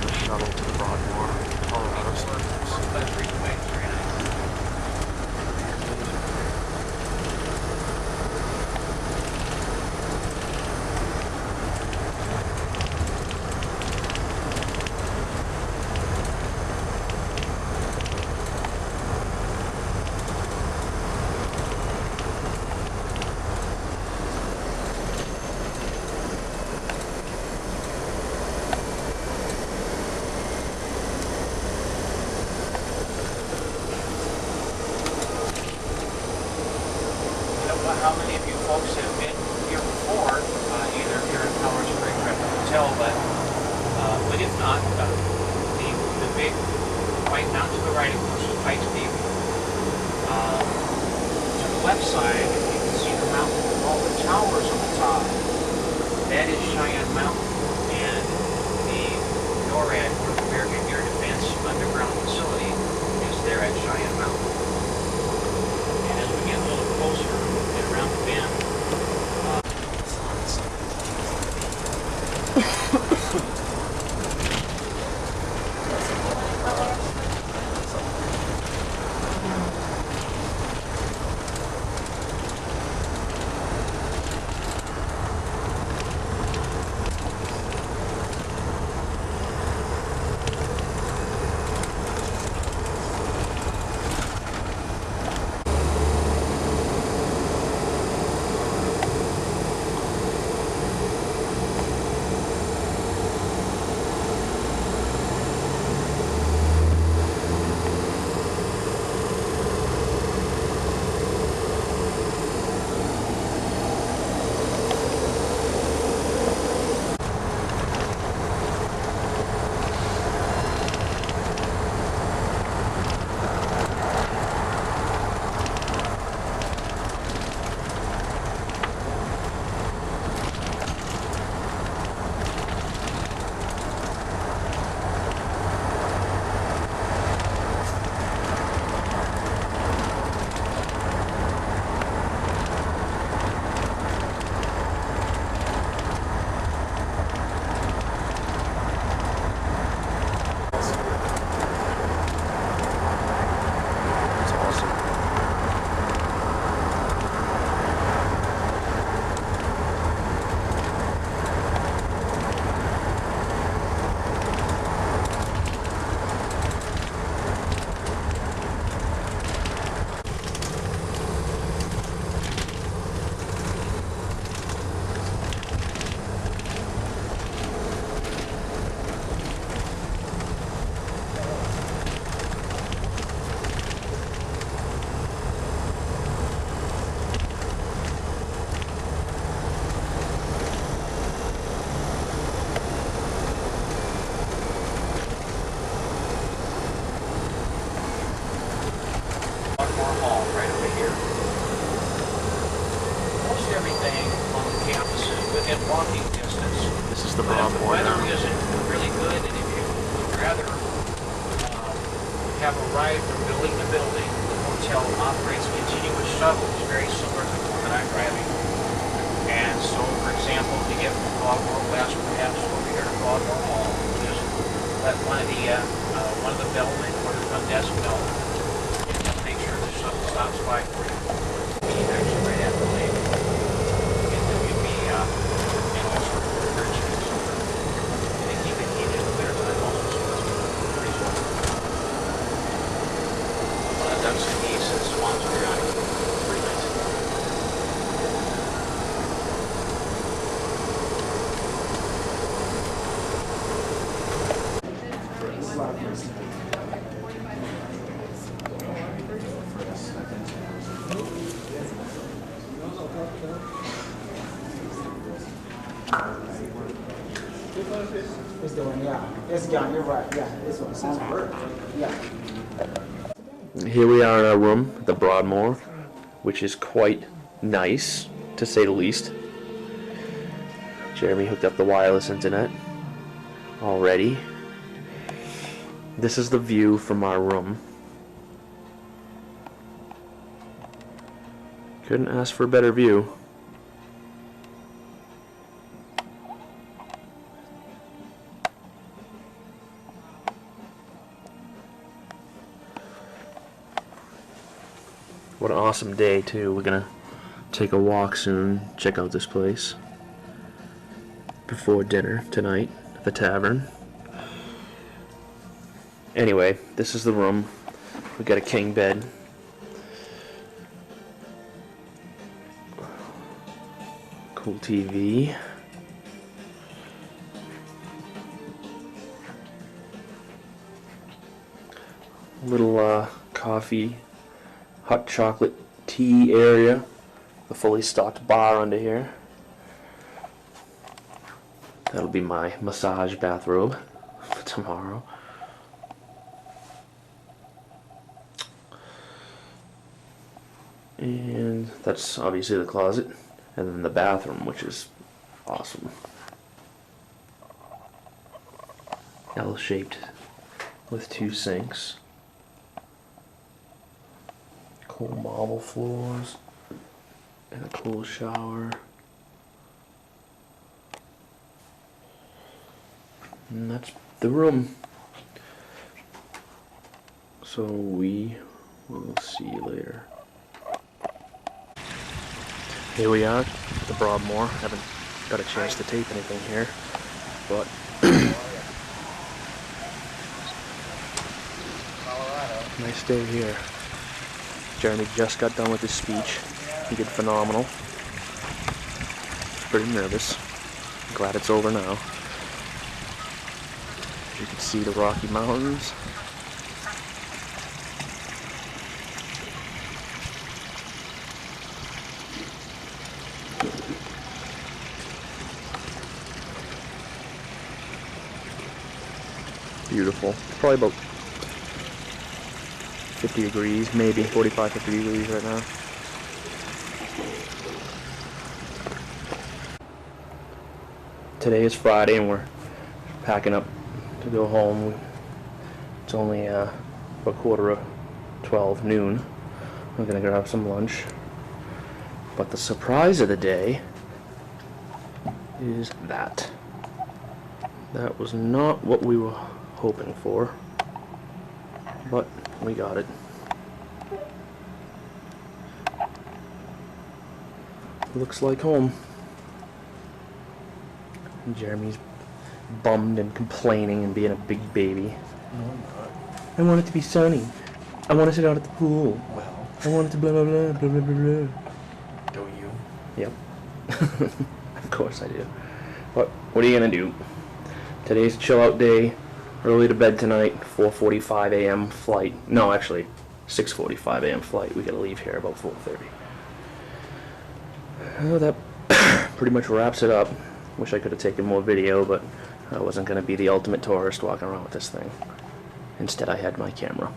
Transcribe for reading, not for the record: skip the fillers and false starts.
the shuttle to Broadmoor, Colorado Springs. How many of you folks have been here before, either here in Powder Springs or at the hotel, but if not, the big white mountain to the right, of course, is Pikes Peak. To the left side, you can see the mountain with all the towers on the top. That is Cheyenne Mountain, and the NORAD, North American Air Defense Underground Facility, is there at Cheyenne Mountain. And as we get a little closer, around the bend. Walking distance. This is the But if the Broadmoor weather now. isn't really good, and if you would rather have a ride from building to building, the hotel operates continuous shuttles, very similar to the one that I'm driving. And so, for example, to get from Broadmoor West, perhaps over here to Broadmoor Hall, just let one of the bellmen or the front desk know, and make sure the shuttle stops by for you. Actually, right at the lake. It's the one, yeah. It's John, you're right. Yeah, this one. Yeah. Here we are in our room at the Broadmoor, which is quite nice, to say the least. Jeremy hooked up the wireless internet already. This is the view from our room. Couldn't ask for a better view. What an awesome day too. We're gonna take a walk soon, check out this place before dinner tonight at the tavern. Anyway, this is the room. We got a king bed. Cool TV. Little coffee, hot chocolate tea area. The fully stocked bar under here. That'll be my massage bathrobe for tomorrow. And that's obviously the closet. And then the bathroom, which is awesome. L-shaped with 2 sinks. Cool marble floors. And a cool shower. And that's the room. So we will see you later. Here we are at the Broadmoor. Haven't got a chance to tape anything here, but nice day here. Jeremy just got done with his speech. He did phenomenal. Pretty nervous. Glad it's over now. You can see the Rocky Mountains. Beautiful. Probably about 50 degrees, maybe 45, 50 degrees right now. Today is Friday and we're packing up to go home. It's only about 11:45, noon. We're gonna grab some lunch. But the surprise of the day is that. That was not what we were hoping for, but we got it. Looks like home. Jeremy's bummed and complaining and being a big baby. No, I'm not. I want it to be sunny. I want to sit out at the pool. Well, I want it to blah blah blah blah blah blah blah. don't you? Yep. Of course I do. But what are you gonna do? Today's a chill out day. Early to bed tonight. 4:45 a.m. flight. No, actually, 6:45 a.m. flight. We gotta leave here about 4:30. Oh, that pretty much wraps it up. Wish I could have taken more video, but I wasn't gonna be the ultimate tourist walking around with this thing. Instead, I had my camera.